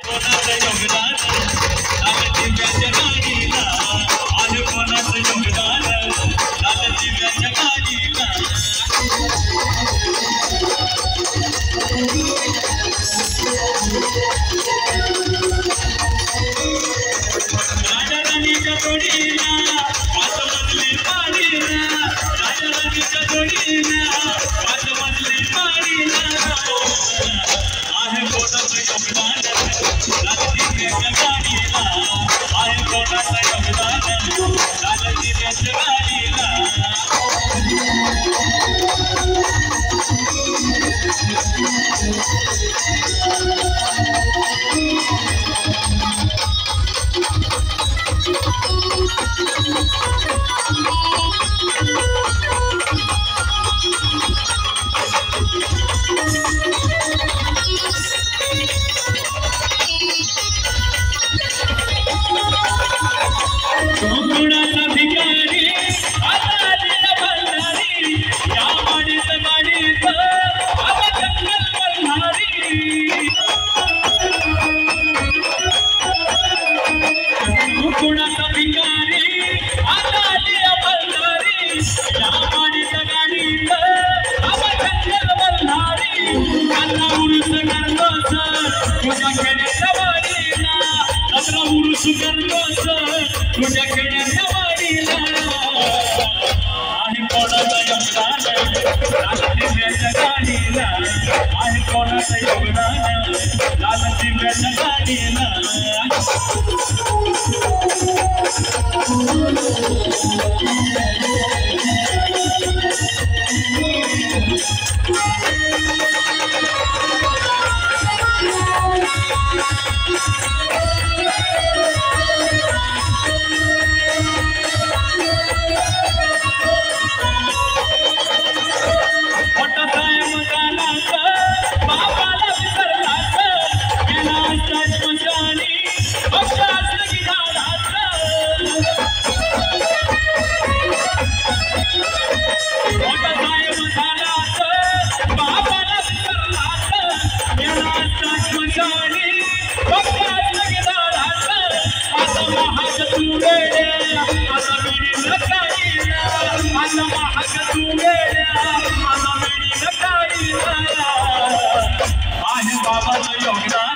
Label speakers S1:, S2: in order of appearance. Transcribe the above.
S1: कोणाचं योगदान लाल दिव्याच्या गाडीला आहे कोणाचं योगदान लाल दिव्याच्या गाडीला राजाराणीच्या जोडीला पाच मजली पाडीला राजाराणीच्या जोडीला पाच मजली पाडीला आहे कोणाचं योगदान लाल दिव्याच्या गाडीला आहे कोणाचं योगदान लाल दिव्याच्या गाडीला कोकणाचा भिकारी आता दिला बंधारी या वाडीत गाडीत आता जंगल बंधारी कोकणाचा भिकारी आता दिला बंधारी या वाडीत गाडीत आता जंगल बंधारी आता उरुस करतोस तुझ्या खेड्याच्या वाडीला आता उरुस करतोस तुझ्या खेड्याच्या वाडीला आहे कोणाचं योगदान लाल दिव्याच्या गाडीला आहे कोणाचं योगदान लाल दिव्याच्या गाडीला आहे बाबाचं योगदान